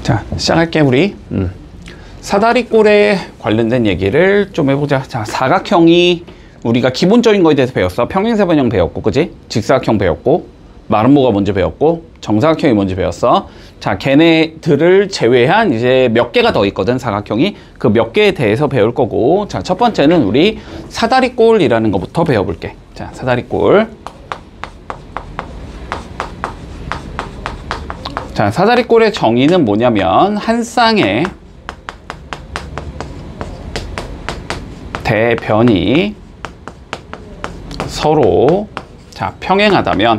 자, 시작할게 우리. 사다리꼴에 관련된 얘기를 좀 해보자. 자, 사각형이 우리가 기본적인 거에 대해서 배웠어. 평행사변형 배웠고, 그지? 직사각형 배웠고, 마름모가 먼저 배웠고, 정사각형이 먼저 배웠어. 자, 걔네들을 제외한 이제 몇 개가 더 있거든, 사각형이. 그 몇 개에 대해서 배울 거고. 자, 첫 번째는 우리 사다리꼴이라는 거부터 배워볼게. 자, 사다리꼴. 자, 사다리꼴의 정의는 뭐냐면 한 쌍의 대변이 서로 자 평행하다면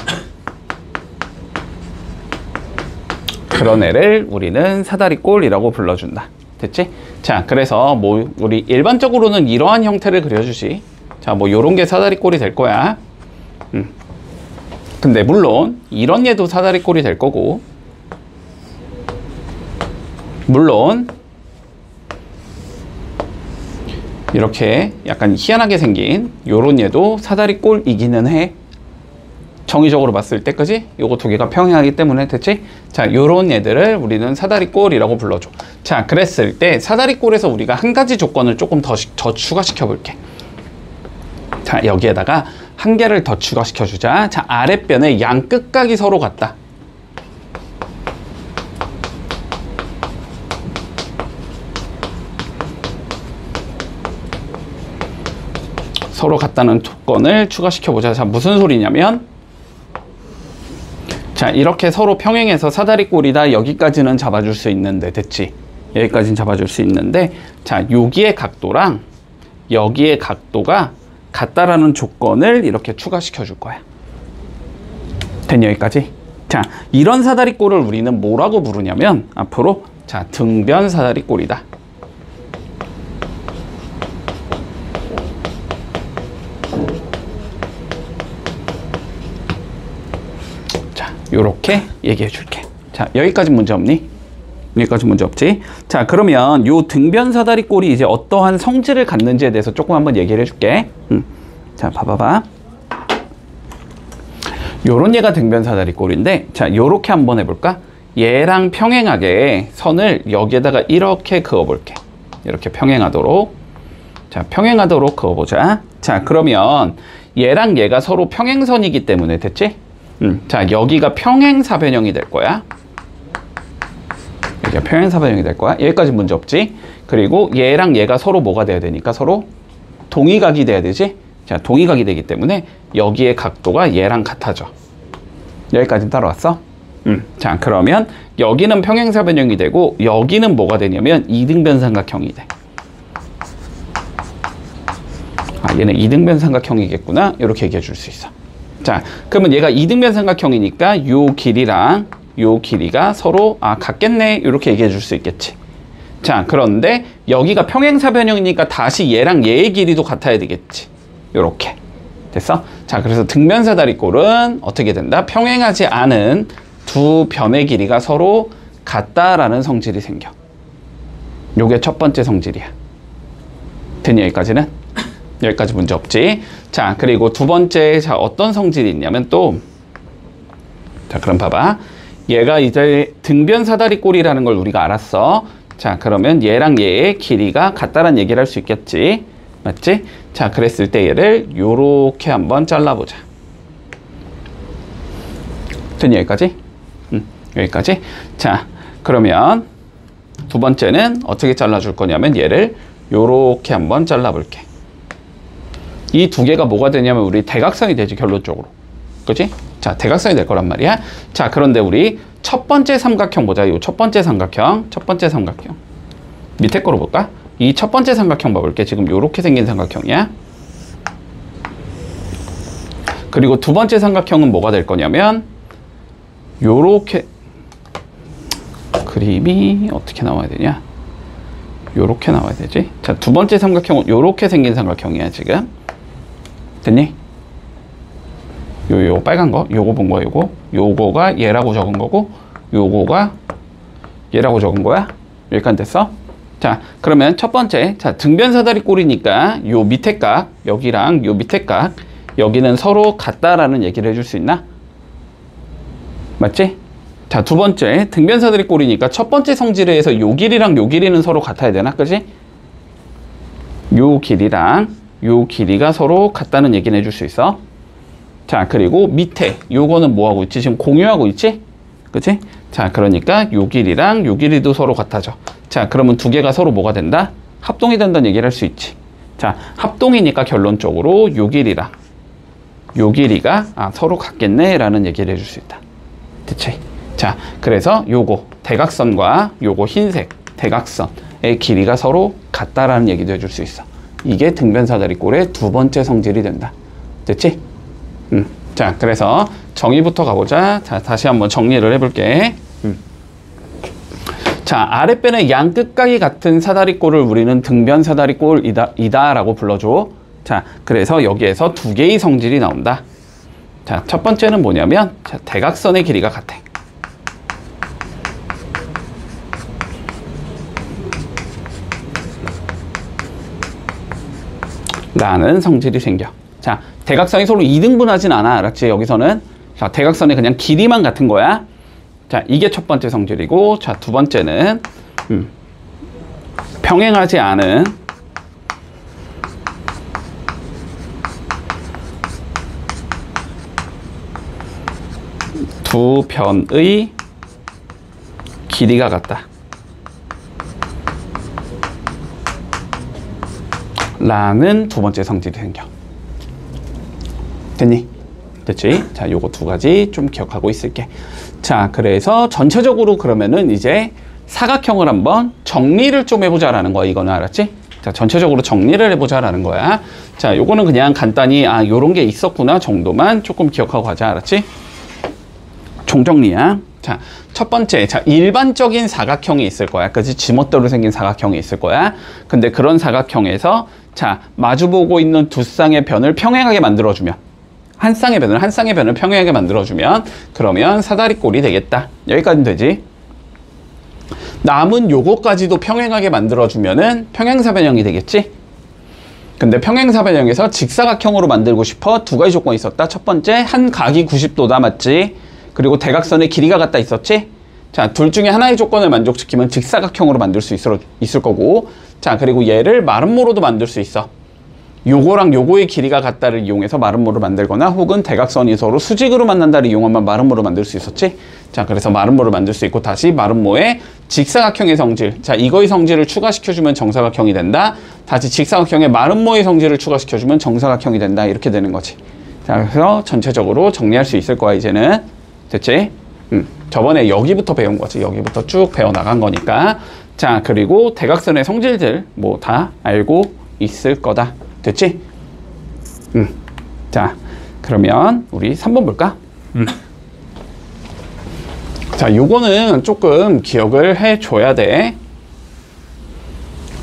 그런 애를 우리는 사다리꼴이라고 불러준다. 됐지? 자, 그래서 뭐 우리 일반적으로는 이러한 형태를 그려주지. 자, 뭐 요런 게 사다리꼴이 될 거야. 근데 물론 이런 얘도 사다리꼴이 될 거고, 물론 이렇게 약간 희한하게 생긴 요런 얘도 사다리꼴이기는 해. 정의적으로 봤을 때, 그지? 요거 두 개가 평행하기 때문에. 됐지? 자, 요런 얘들을 우리는 사다리꼴이라고 불러줘. 자, 그랬을 때 사다리꼴에서 우리가 한 가지 조건을 조금 더 추가시켜 볼게. 자, 여기에다가 한 개를 더 추가시켜 주자. 자, 아랫변의 양 끝각이 서로 같다. 서로 같다는 조건을 추가시켜보자. 자, 무슨 소리냐면, 자, 이렇게 서로 평행해서 사다리꼴이다. 여기까지는 잡아줄 수 있는데, 됐지? 여기까지는 잡아줄 수 있는데, 자, 여기의 각도랑 여기의 각도가 같다라는 조건을 이렇게 추가시켜줄 거야. 된 여기까지? 자, 이런 사다리꼴을 우리는 뭐라고 부르냐면, 앞으로, 자, 등변 사다리꼴이다. 요렇게 얘기해 줄게. 자, 여기까지 문제 없니? 여기까지 문제 없지? 자, 그러면 요 등변 사다리꼴이 이제 어떠한 성질을 갖는지에 대해서 조금 한번 얘기를 해 줄게. 자, 봐봐봐. 요런 얘가 등변 사다리꼴인데, 자, 요렇게 한번 해볼까? 얘랑 평행하게 선을 여기에다가 이렇게 그어볼게. 이렇게 평행하도록. 자, 평행하도록 그어보자. 자, 그러면 얘랑 얘가 서로 평행선이기 때문에, 됐지? 자, 여기가 평행사변형이 될 거야. 여기가 평행사변형이 될 거야. 여기까지 문제 없지? 그리고 얘랑 얘가 서로 뭐가 돼야 되니까 서로 동의각이 돼야 되지? 자, 동의각이 되기 때문에 여기의 각도가 얘랑 같아져. 여기까지 따라왔어? 자, 그러면 여기는 평행사변형이 되고 여기는 뭐가 되냐면 이등변 삼각형이 돼. 아, 얘는 이등변 삼각형이겠구나. 이렇게 얘기해 줄 수 있어. 자, 그러면 얘가 이등변 삼각형이니까 요 길이랑 요 길이가 서로 같겠네. 이렇게 얘기해 줄 수 있겠지. 자, 그런데 여기가 평행사변형이니까 다시 얘랑 얘의 길이도 같아야 되겠지. 요렇게. 됐어? 자, 그래서 등변 사다리꼴은 어떻게 된다? 평행하지 않은 두 변의 길이가 서로 같다라는 성질이 생겨. 요게 첫 번째 성질이야. 됐니, 여기까지는? 여기까지 문제 없지? 자, 그리고 두 번째, 자, 어떤 성질이 있냐면 또, 자, 그럼 봐봐. 얘가 이제 등변 사다리꼴이라는 걸 우리가 알았어. 자, 그러면 얘랑 얘의 길이가 같다라는 얘기를 할 수 있겠지? 맞지? 자, 그랬을 때 얘를 요렇게 한번 잘라보자. 됐니, 여기까지? 여기까지? 자, 그러면 두 번째는 어떻게 잘라줄 거냐면 얘를 요렇게 한번 잘라볼게. 이 두 개가 뭐가 되냐면 우리 대각선이 되지, 결론적으로. 그치? 자, 대각선이 될 거란 말이야. 자, 그런데 우리 첫 번째 삼각형 보자. 요 첫 번째 삼각형. 첫 번째 삼각형. 밑에 거로 볼까? 이 첫 번째 삼각형 봐볼게. 지금 요렇게 생긴 삼각형이야. 그리고 두 번째 삼각형은 뭐가 될 거냐면 요렇게, 그림이 어떻게 나와야 되냐? 요렇게 나와야 되지. 자, 두 번째 삼각형은 요렇게 생긴 삼각형이야, 지금. 됐니? 요 빨간 거, 요거 본 거야, 요거가 얘라고 적은 거고, 요거가 얘라고 적은 거야. 여기까지 됐어? 자, 그러면 첫 번째, 자, 등변 사다리꼴이니까 요 밑에 각, 여기랑 요 밑에 각, 여기는 서로 같다라는 얘기를 해줄 수 있나? 맞지? 자, 두 번째, 등변사다리 꼴이니까 첫 번째 성질에 의해서 요 길이랑 요 길이는 서로 같아야 되나? 그지? 요 길이랑 요 길이가 서로 같다는 얘기는 해줄 수 있어. 자, 그리고 밑에 요거는 뭐 하고 있지? 지금 공유하고 있지? 그치? 자, 그러니까 요 길이랑 요 길이도 서로 같아져. 자, 그러면 두 개가 서로 뭐가 된다? 합동이 된다는 얘기를 할 수 있지. 자, 합동이니까 결론적으로 요 길이랑 요 길이가 서로 같겠네 라는 얘기를 해줄 수 있다. 그치? 자, 그래서 요거 대각선과 요거 흰색 대각선의 길이가 서로 같다라는 얘기도 해줄 수 있어. 이게 등변사다리꼴의 두 번째 성질이 된다. 됐지? 자, 그래서 정의부터 가보자. 자, 다시 한번 정리를 해볼게. 자, 아랫변의 양 끝각이 같은 사다리꼴을 우리는 등변사다리꼴이다 라고 불러줘. 자, 그래서 여기에서 두 개의 성질이 나온다. 자, 첫 번째는 뭐냐면, 자, 대각선의 길이가 같아. 라는 성질이 생겨. 자, 대각선이 서로 이등분하진 않아. 알았지? 여기서는. 자, 대각선의 그냥 길이만 같은 거야. 자, 이게 첫 번째 성질이고, 자, 두 번째는, 평행하지 않은 두 변의 길이가 같다. 라는 두 번째 성질이 생겨. 됐니? 됐지? 자, 요거 두 가지 좀 기억하고 있을게. 자, 그래서 전체적으로 그러면은 이제 사각형을 한번 정리를 좀 해보자라는 거야. 이거는 알았지? 자, 전체적으로 정리를 해보자라는 거야. 자, 요거는 그냥 간단히 요런 게 있었구나 정도만 조금 기억하고 가자. 알았지? 총정리야. 자, 첫 번째, 자, 일반적인 사각형이 있을 거야. 그치? 지멋대로 생긴 사각형이 있을 거야. 근데 그런 사각형에서 자, 마주보고 있는 두 쌍의 변을 평행하게 만들어주면, 한 쌍의 변을 평행하게 만들어주면, 그러면 사다리꼴이 되겠다. 여기까지는 되지? 남은 요거까지도 평행하게 만들어주면은 평행사변형이 되겠지? 근데 평행사변형에서 직사각형으로 만들고 싶어. 두 가지 조건이 있었다. 첫 번째, 한 각이 90도다. 맞지? 그리고 대각선의 길이가 같다 있었지? 자, 둘 중에 하나의 조건을 만족시키면 직사각형으로 만들 수 있을 거고, 자, 그리고 얘를 마름모로도 만들 수 있어. 요거랑 요거의 길이가 같다를 이용해서 마름모로 만들거나, 혹은 대각선이 서로 수직으로 만난다를 이용하면 마름모로 만들 수 있었지? 자, 그래서 마름모를 만들 수 있고, 다시 마름모의 직사각형의 성질. 자, 이거의 성질을 추가시켜주면 정사각형이 된다. 다시 직사각형의 마름모의 성질을 추가시켜주면 정사각형이 된다. 이렇게 되는 거지. 자, 그래서 전체적으로 정리할 수 있을 거야, 이제는. 됐지? 저번에 여기부터 배운 거지. 여기부터 쭉 배워나간 거니까. 자, 그리고 대각선의 성질들 뭐 다 알고 있을 거다. 됐지? 자, 그러면 우리 3번 볼까? 자, 요거는 조금 기억을 해줘야 돼.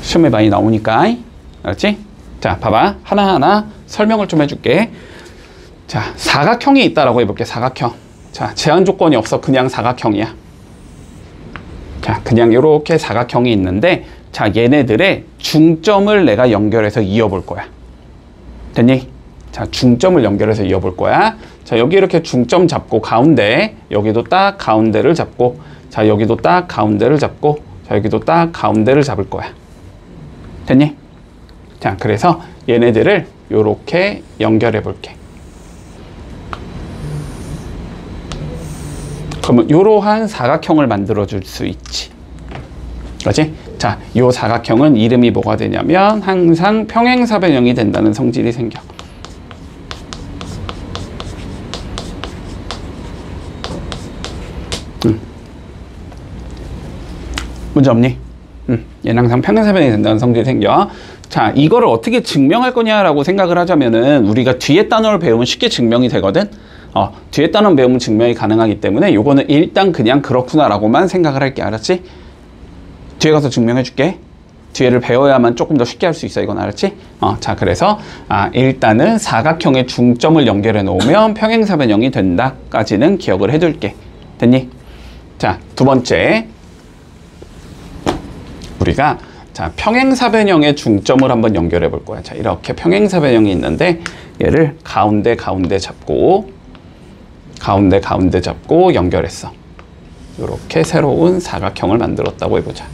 시험에 많이 나오니까. 알았지? 자, 봐봐. 하나하나 설명을 좀 해줄게. 자, 사각형이 있다라고 해볼게. 사각형. 자, 제한 조건이 없어. 그냥 사각형이야. 자, 그냥 이렇게 사각형이 있는데, 자, 얘네들의 중점을 내가 연결해서 이어볼 거야. 됐니? 자, 중점을 연결해서 이어볼 거야. 자, 여기 이렇게 중점 잡고 가운데, 여기도 딱 가운데를 잡고, 자, 여기도 딱 가운데를 잡고, 자, 여기도 딱 가운데를 잡을 거야. 됐니? 자, 그래서 얘네들을 이렇게 연결해 볼게. 그러면 이러한 사각형을 만들어 줄 수 있지. 그렇지? 자, 이 사각형은 이름이 뭐가 되냐면 항상 평행사변형이 된다는 성질이 생겨. 문제 없니? 얘는 항상 평행사변형이 된다는 성질이 생겨. 자, 이거를 어떻게 증명할 거냐라고 생각을 하자면은 우리가 뒤에 단어를 배우면 쉽게 증명이 되거든. 뒤에 단어 배우면 증명이 가능하기 때문에 요거는 일단 그냥 그렇구나라고만 생각을 할게. 알았지? 뒤에 가서 증명해 줄게. 뒤에를 배워야만 조금 더 쉽게 할 수 있어. 이건 알았지? 자, 그래서 일단은 사각형의 중점을 연결해 놓으면 평행사변형이 된다까지는 기억을 해둘게. 됐니? 자, 두 번째, 우리가 자, 평행사변형의 중점을 한번 연결해 볼 거야. 자, 이렇게 평행사변형이 있는데 얘를 가운데 잡고 가운데 잡고 연결했어. 이렇게 새로운 사각형을 만들었다고 해보자.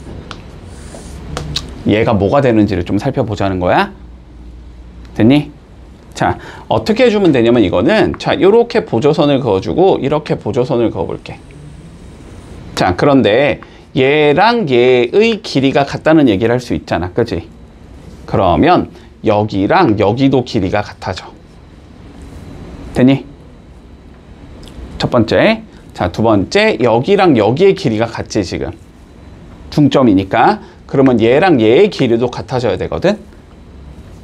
얘가 뭐가 되는지를 좀 살펴보자는 거야. 됐니? 자, 어떻게 해주면 되냐면 이거는, 자, 이렇게 보조선을 그어주고 이렇게 보조선을 그어볼게. 자, 그런데 얘랑 얘의 길이가 같다는 얘기를 할 수 있잖아. 그치? 그러면 여기랑 여기도 길이가 같아져. 됐니? 첫 번째. 자, 두 번째, 여기랑 여기의 길이가 같지, 지금. 중점이니까. 그러면 얘랑 얘의 길이도 같아져야 되거든?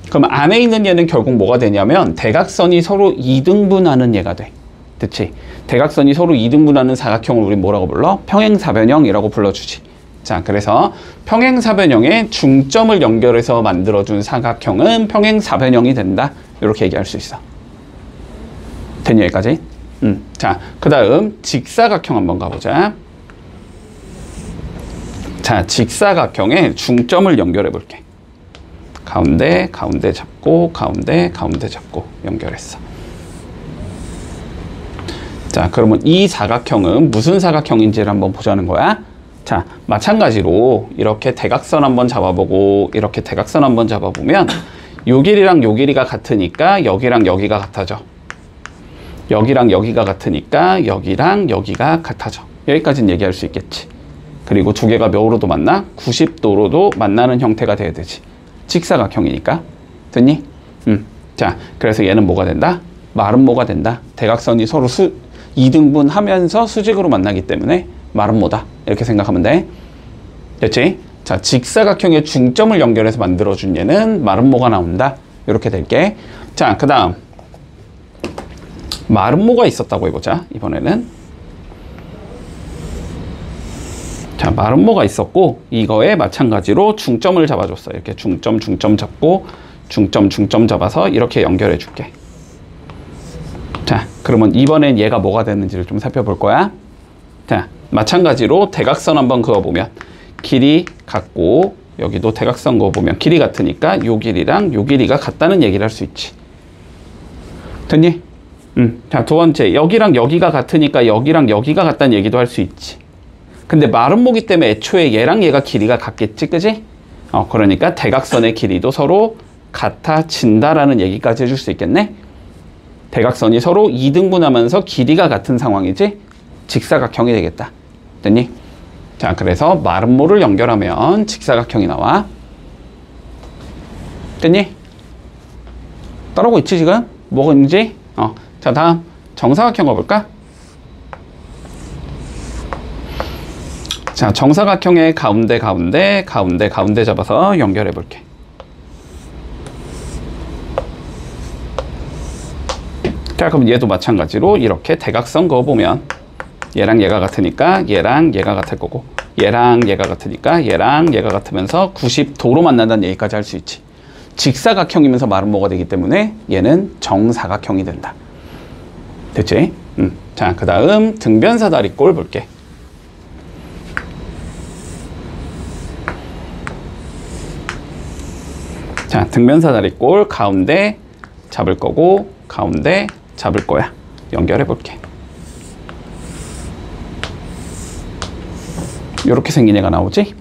그럼 안에 있는 얘는 결국 뭐가 되냐면 대각선이 서로 이등분하는 얘가 돼. 그치? 대각선이 서로 이등분하는 사각형을 우리 뭐라고 불러? 평행사변형이라고 불러주지. 자, 그래서 평행사변형의 중점을 연결해서 만들어준 사각형은 평행사변형이 된다. 이렇게 얘기할 수 있어. 됐니, 여기까지? 자, 그 다음 직사각형 한번 가보자. 자, 직사각형의 중점을 연결해 볼게. 가운데, 가운데 잡고, 가운데, 가운데 잡고 연결했어. 자, 그러면 이 사각형은 무슨 사각형인지를 한번 보자는 거야. 자, 마찬가지로 이렇게 대각선 한번 잡아보고 이렇게 대각선 한번 잡아보면 요 길이랑 요 길이가 같으니까 여기랑 여기가 같아져. 여기랑 여기가 같으니까 여기랑 여기가 같아져. 여기까지는 얘기할 수 있겠지. 그리고 두 개가 몇으로도 만나? 90도로도 만나는 형태가 돼야 되지. 직사각형이니까. 됐니? 자, 그래서 얘는 뭐가 된다? 마름모가 된다. 대각선이 서로 2등분 하면서 수직으로 만나기 때문에 마름모다. 이렇게 생각하면 돼. 됐지? 자, 직사각형의 중점을 연결해서 만들어준 얘는 마름모가 나온다. 이렇게 될게. 자, 그 다음 마름모가 있었다고 해보자. 이번에는. 자, 마름모가 있었고 이거에 마찬가지로 중점을 잡아줬어. 이렇게 중점 잡고 중점 잡아서 이렇게 연결해 줄게. 자, 그러면 이번엔 얘가 뭐가 되는지를 좀 살펴볼 거야. 자, 마찬가지로 대각선 한번 그어보면 길이 같고 여기도 대각선 그어보면 길이 같으니까 요 길이랑 요 길이가 같다는 얘기를 할 수 있지. 됐니? 자, 두 번째, 여기랑 여기가 같으니까 여기랑 여기가 같다는 얘기도 할 수 있지. 근데 마름모기 때문에 애초에 얘랑 얘가 길이가 같겠지, 그지? 그러니까 대각선의 길이도 서로 같아진다라는 얘기까지 해줄 수 있겠네? 대각선이 서로 이등분하면서 길이가 같은 상황이지? 직사각형이 되겠다. 됐니? 자, 그래서 마름모를 연결하면 직사각형이 나와. 됐니? 따라오고 있지, 지금? 뭐가 있는지? 자, 다음 정사각형 가볼까? 자, 정사각형의 가운데 잡아서 연결해 볼게. 자, 그럼 얘도 마찬가지로 이렇게 대각선 그어보면 얘랑 얘가 같으니까 얘랑 얘가 같을 거고 얘랑 얘가 같으니까 얘랑 얘가 같으면서 90도로 만난다는 얘기까지 할 수 있지. 직사각형이면서 마름모가 되기 때문에 얘는 정사각형이 된다. 됐지? 자, 그 다음 등변사다리꼴 볼게. 자, 등변사다리꼴 가운데 잡을 거고 가운데 잡을 거야. 연결해 볼게. 이렇게 생긴 애가 나오지?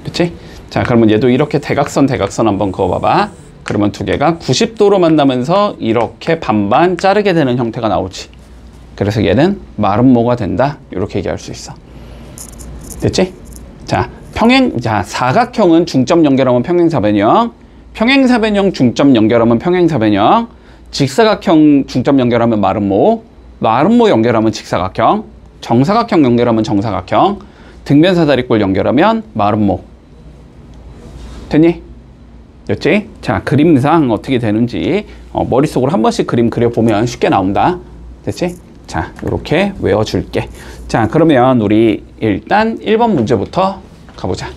그치? 자, 그러면 얘도 이렇게 대각선 한번 그어봐봐. 그러면 두 개가 90도로 만나면서 이렇게 반반 자르게 되는 형태가 나오지. 그래서 얘는 마름모가 된다. 이렇게 얘기할 수 있어. 됐지? 자, 사각형은 중점 연결하면 평행사변형, 평행사변형 중점 연결하면 평행사변형, 직사각형 중점 연결하면 마름모, 마름모 연결하면 직사각형, 정사각형 연결하면 정사각형, 등변사다리꼴 연결하면 마름모. 됐니? 됐지? 자, 그림상 어떻게 되는지 머릿속으로 한 번씩 그림 그려보면 쉽게 나온다. 됐지? 자, 이렇게 외워줄게. 자, 그러면 우리 일단 1번 문제부터 가보자.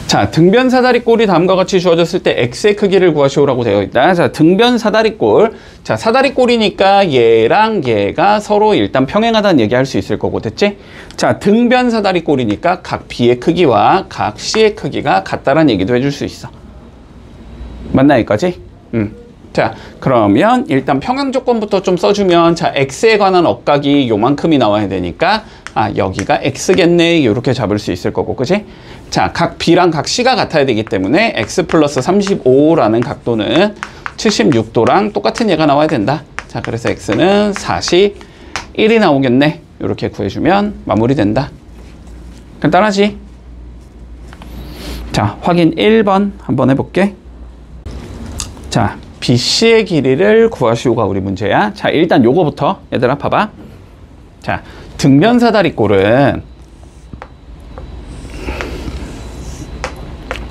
자, 등변사다리꼴이 다음과 같이 주어졌을 때 x의 크기를 구하시오라고 되어 있다. 자, 등변사다리꼴. 자, 사다리꼴이니까 얘랑 얘가 서로 일단 평행하다는 얘기 할 수 있을 거고, 됐지? 자, 등변사다리꼴이니까 각 b의 크기와 각 c의 크기가 같다라는 얘기도 해줄 수 있어. 맞나, 여기까지? 자, 그러면 일단 평행 조건부터 좀 써주면, 자, x에 관한 억각이 요만큼이 나와야 되니까, 아, 여기가 x겠네. 이렇게 잡을 수 있을 거고, 그지? 자, 각 b랑 각 c가 같아야 되기 때문에 x 플러스 35라는 각도는 76도랑 똑같은 얘가 나와야 된다. 자, 그래서 x는 41이 나오겠네. 이렇게 구해주면 마무리된다. 간단하지? 자, 확인 1번 한번 해볼게. 자, BC의 길이를 구하시오가 우리 문제야. 자, 일단 요거부터 얘들아 봐봐. 자, 등변사다리꼴은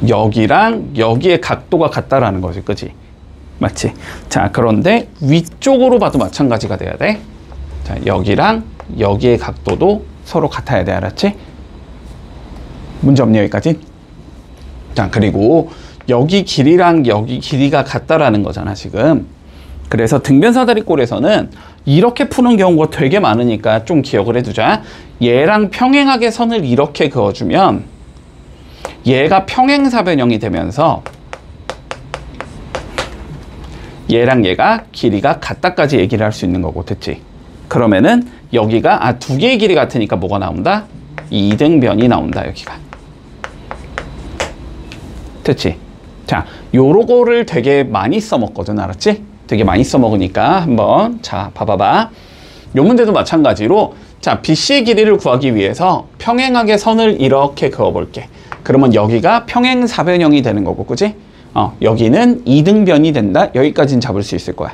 여기랑 여기의 각도가 같다라는 거지, 그지? 맞지? 자, 그런데 위쪽으로 봐도 마찬가지가 돼야 돼. 자, 여기랑 여기의 각도도 서로 같아야 돼, 알았지? 문제 없니, 여기까지? 자, 그리고 여기 길이랑 여기 길이가 같다라는 거잖아, 지금. 그래서 등변사다리꼴에서는 이렇게 푸는 경우가 되게 많으니까 좀 기억을 해두자. 얘랑 평행하게 선을 이렇게 그어주면 얘가 평행사변형이 되면서 얘랑 얘가 길이가 같다까지 얘기를 할 수 있는 거고, 됐지? 그러면은 여기가 두 개의 길이 같으니까 뭐가 나온다? 이등변이 나온다, 여기가. 됐지? 자, 요거를 되게 많이 써먹거든, 알았지? 되게 많이 써먹으니까 한번 자, 봐봐봐. 요 문제도 마찬가지로 자, BC의 길이를 구하기 위해서 평행하게 선을 이렇게 그어볼게. 그러면 여기가 평행사변형이 되는 거고, 그지? 여기는 이등변이 된다. 여기까지는 잡을 수 있을 거야.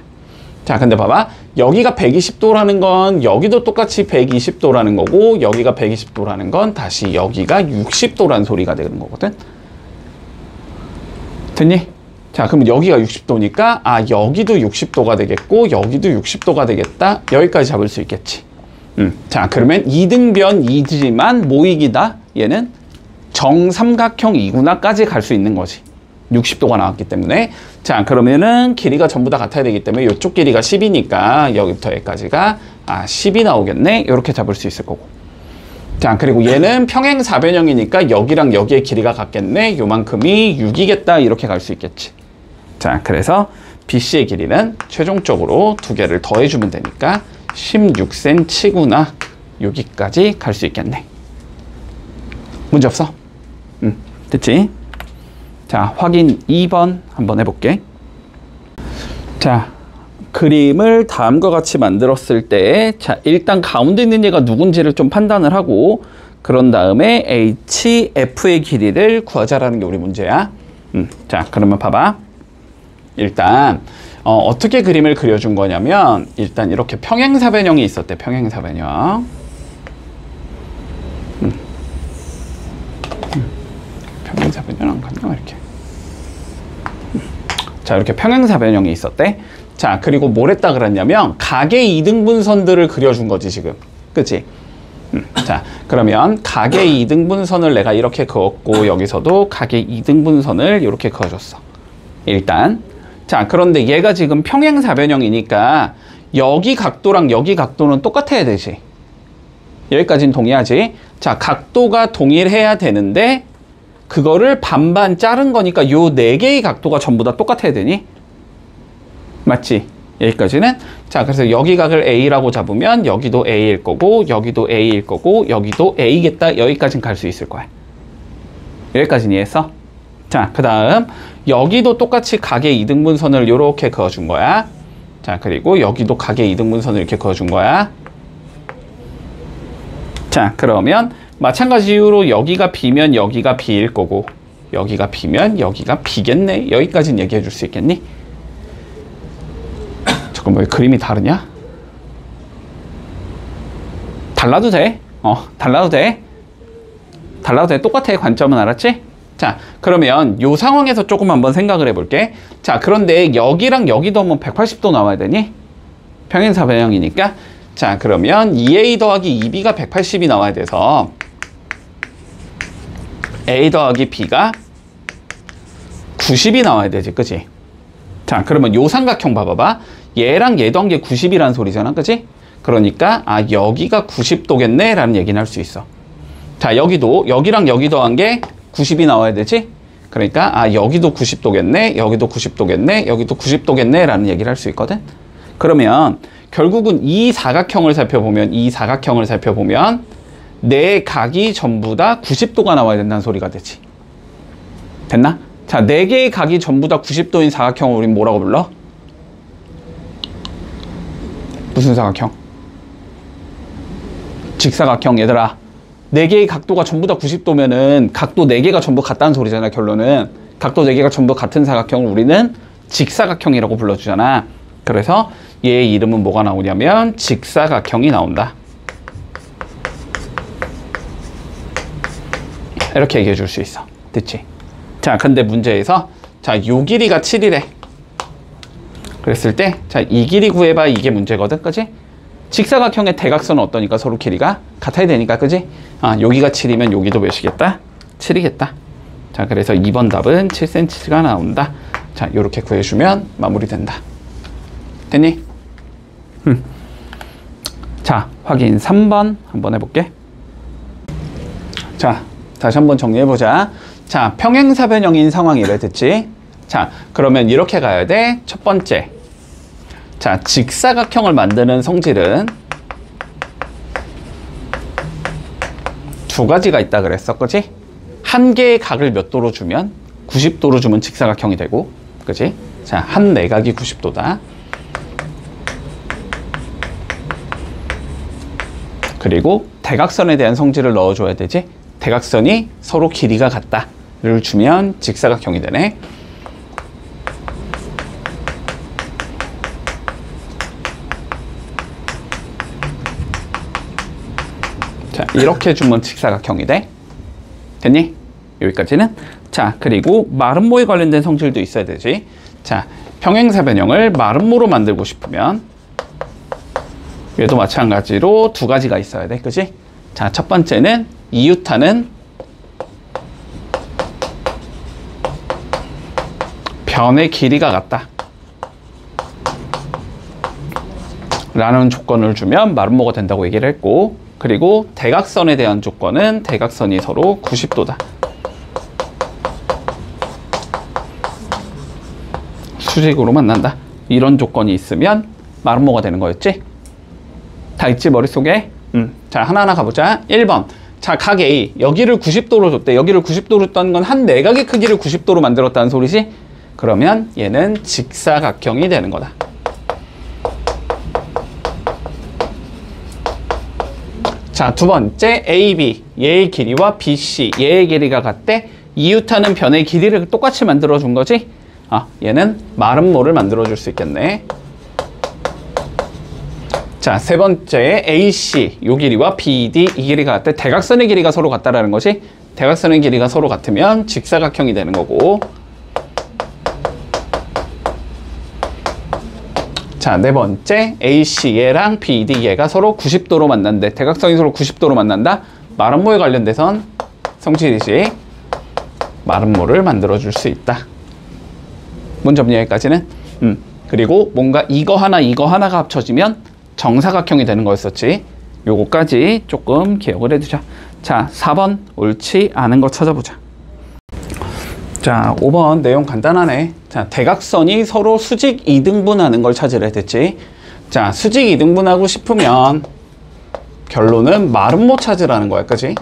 자, 근데 봐봐. 여기가 120도라는 건 여기도 똑같이 120도라는 거고, 여기가 120도라는 건 다시 여기가 60도라는 소리가 되는 거거든. 됐니? 자, 그러면 여기가 60도니까 여기도 60도가 되겠고 여기도 60도가 되겠다. 여기까지 잡을 수 있겠지. 자, 그러면 이등변이지만 모이기다. 얘는 정삼각형이구나까지 갈 수 있는 거지. 60도가 나왔기 때문에. 자, 그러면은 길이가 전부 다 같아야 되기 때문에 이쪽 길이가 10이니까 여기부터 여기까지가 10이 나오겠네. 이렇게 잡을 수 있을 거고. 자, 그리고 얘는 평행사변형이니까 여기랑 여기의 길이가 같겠네. 요만큼이 6이겠다. 이렇게 갈 수 있겠지. 자, 그래서 BC의 길이는 최종적으로 두 개를 더해주면 되니까 16cm구나. 여기까지 갈 수 있겠네. 문제 없어? 됐지? 자, 확인 2번 한번 해볼게. 자, 그림을 다음과 같이 만들었을 때, 자, 일단 가운데 있는 얘가 누군지를 좀 판단을 하고, 그런 다음에 HF의 길이를 구하자라는 게 우리 문제야. 자, 그러면 봐봐. 일단, 어떻게 그림을 그려준 거냐면, 일단 이렇게 평행사변형이 있었대, 평행사변형. 평행사변형 안 갔나, 이렇게. 자, 이렇게 평행사변형이 있었대. 자, 그리고 뭘 했다 그랬냐면 각의 이등분선들을 그려준 거지, 지금. 그치? 자, 그러면 각의 이등분선을 내가 이렇게 그었고, 여기서도 각의 이등분선을 이렇게 그어줬어. 일단. 자, 그런데 얘가 지금 평행사변형이니까 여기 각도랑 여기 각도는 똑같아야 되지. 여기까지는 동의하지? 자, 각도가 동일해야 되는데 그거를 반반 자른 거니까 요 4개의 각도가 전부 다 똑같아야 되니? 맞지? 여기까지는. 자, 그래서 여기 각을 A라고 잡으면 여기도 A일 거고 여기도 A일 거고 여기도 A겠다. 여기까지는 갈 수 있을 거야. 여기까지는 이해했어? 자, 그 다음 여기도 똑같이 각의 이등분선을 이렇게 그어준 거야. 자, 그리고 여기도 각의 이등분선을 이렇게 그어준 거야. 자, 그러면 마찬가지로 여기가 B면 여기가 B일 거고 여기가 B면 여기가 B겠네. 여기까지는 얘기해 줄 수 있겠니? 잠깐만, 왜 그림이 다르냐? 달라도 돼. 달라도 돼. 달라도 돼. 똑같아. 관점은. 알았지? 자, 그러면 요 상황에서 조금 한번 생각을 해볼게. 자, 그런데 여기랑 여기도 한번 180도 나와야 되니? 평행사변형이니까. 자, 그러면 2A 더하기 2B가 180이 나와야 돼서 A 더하기 B가 90이 나와야 되지, 그치? 자, 그러면 요 삼각형 봐봐봐. 얘랑 얘도 한 게 90이라는 소리잖아, 그치? 그러니까 여기가 90도겠네 라는 얘기는 할 수 있어. 자, 여기도 여기랑 여기 더한 게 90이 나와야 되지? 그러니까 아 여기도 90도겠네, 여기도 90도겠네, 여기도 90도겠네 라는 얘기를 할 수 있거든. 그러면 결국은 이 사각형을 살펴보면 네 각이 전부 다 90도가 나와야 된다는 소리가 되지. 됐나? 자, 네 개의 각이 전부 다 90도인 사각형을 우린 뭐라고 불러? 무슨 사각형? 직사각형. 얘들아, 네 개의 각도가 전부 다 90도면은 각도 네 개가 전부 같다는 소리잖아. 결론은 각도 네 개가 전부 같은 사각형을 우리는 직사각형이라고 불러주잖아. 그래서 얘의 이름은 뭐가 나오냐면 직사각형이 나온다. 이렇게 얘기해 줄 수 있어. 됐지? 자, 근데 문제에서 자, 요 길이가 7이래. 그랬을 때 자, 이 길이 구해봐. 이게 문제거든. 그지? 직사각형의 대각선은 어떠니까? 서로 길이가 같아야 되니까. 그지? 아, 여기가 7이면 여기도 몇이겠다? 7이겠다. 자, 그래서 2번 답은 7cm가 나온다. 자, 요렇게 구해주면 마무리된다. 됐니? 자, 확인 3번 한번 해볼게. 자, 다시 한번 정리해보자. 자, 평행사변형인 상황이래. 됐지? 자, 그러면 이렇게 가야 돼. 첫 번째. 자, 직사각형을 만드는 성질은 두 가지가 있다 그랬어. 그지? 한 개의 각을 몇 도로 주면 90도로 주면 직사각형이 되고, 그지? 자, 한 내각이 90도다. 그리고 대각선에 대한 성질을 넣어줘야 되지. 대각선이 서로 길이가 같다를 주면 직사각형이 되네. 자, 이렇게 주면 직사각형이 돼. 됐니? 여기까지는. 자, 그리고 마름모에 관련된 성질도 있어야 되지. 자, 평행사변형을 마름모로 만들고 싶으면 얘도 마찬가지로 두 가지가 있어야 돼. 그지? 자, 첫 번째는 이유타는 변의 길이가 같다 라는 조건을 주면 마름모가 된다고 얘기를 했고, 그리고 대각선에 대한 조건은 대각선이 서로 90도다. 수직으로 만난다. 이런 조건이 있으면 마름모가 되는 거였지? 다 있지 머릿속에? 자, 하나하나 가보자. 1번. 자, 각 A. 여기를 90도로 줬대. 여기를 90도로 줬다는 건 한 내각의 크기를 90도로 만들었다는 소리지? 그러면 얘는 직사각형이 되는 거다. 자, 두 번째 AB. 얘의 길이와 BC. 얘의 길이가 같대. 이유타는 변의 길이를 똑같이 만들어준 거지? 아, 얘는 마름모를 만들어줄 수 있겠네. 자, 세 번째 AC. 요 길이와 BD. 이 길이가 같대. 대각선의 길이가 서로 같다라는 것이, 대각선의 길이가 서로 같으면 직사각형이 되는 거고. 자, 네 번째 AC 얘랑 BD 얘가 서로 90도로 만난대. 대각선이 서로 90도로 만난다. 마름모에 관련돼선 성질이지. 마름모를 만들어줄 수 있다. 뭔 점이 여기까지는? 그리고 뭔가 이거 하나가 합쳐지면 정사각형이 되는 거였었지. 요거까지 조금 기억을 해두자. 자, 4번 옳지 않은 거 찾아보자. 자, 5번 내용 간단하네. 자, 대각선이 서로 수직 이등분하는 걸 찾으래. 됐지? 자, 수직 이등분하고 싶으면 결론은 마름모 찾으라는 거야. 그지?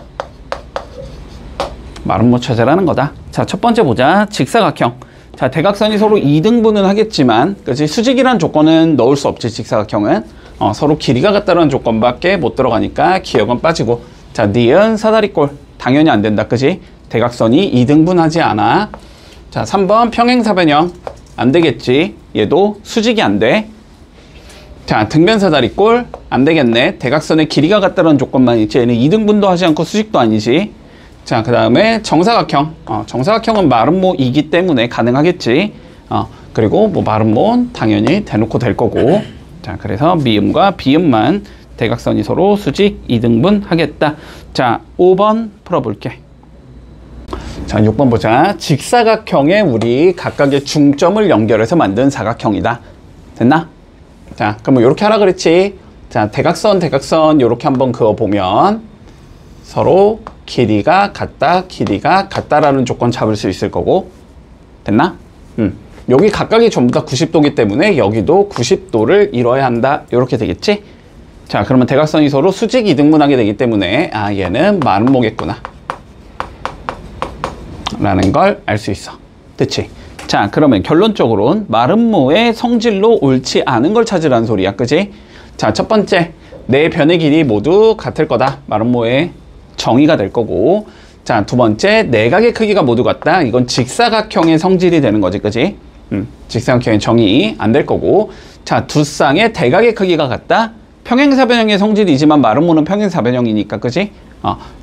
마름모 찾으라는 거다. 자, 첫 번째 보자. 직사각형. 자, 대각선이 서로 이등분은 하겠지만, 그지? 수직이란 조건은 넣을 수 없지. 직사각형은 서로 길이가 같다는 조건밖에 못 들어가니까 기억은 빠지고. 자, 니은 사다리꼴 당연히 안 된다. 그지? 대각선이 2등분하지 않아. 자, 3번 평행사변형 안 되겠지. 얘도 수직이 안 돼. 자, 등변사다리꼴 안 되겠네. 대각선의 길이가 같다는 조건만 있지. 얘는 2등분도 하지 않고 수직도 아니지. 자, 그 다음에 정사각형. 정사각형은 마름모이기 때문에 가능하겠지. 그리고 뭐 마름모는 당연히 대놓고 될 거고. 자, 그래서 미음과 비음만 대각선이 서로 수직 2등분 하겠다. 자, 5번 풀어볼게. 자, 6번 보자. 직사각형에 우리 각각의 중점을 연결해서 만든 사각형이다. 됐나? 자, 그럼 뭐 이렇게 하라 그랬지. 자, 대각선 이렇게 한번 그어보면 서로 길이가 같다라는 조건 잡을 수 있을 거고. 됐나? 여기 각각이 전부 다 90도기 때문에 여기도 90도를 이뤄야 한다. 이렇게 되겠지? 자, 그러면 대각선이 서로 수직 이등분하게 되기 때문에 아, 얘는 마름모겠구나 라는 걸 알 수 있어. 됐지? 자, 그러면 결론적으로는 마름모의 성질로 옳지 않은 걸 찾으라는 소리야. 그지? 자, 첫 번째, 네 변의 길이 모두 같을 거다. 마름모의 정의가 될 거고. 자, 두 번째, 내각의 크기가 모두 같다. 이건 직사각형의 성질이 되는 거지. 그지? 직사각형의 정의 안 될 거고. 자, 두 쌍의 대각의 크기가 같다. 평행사변형의 성질이지만 마름모는 평행사변형이니까. 그지?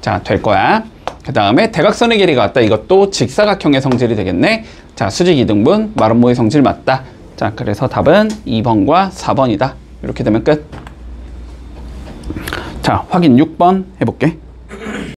자, 될 거야. 그 다음에 대각선의 길이가 같다. 이것도 직사각형의 성질이 되겠네. 자, 수직 이등분, 마름모의 성질 맞다. 자, 그래서 답은 2번과 4번이다. 이렇게 되면 끝. 자, 확인 6번 해볼게.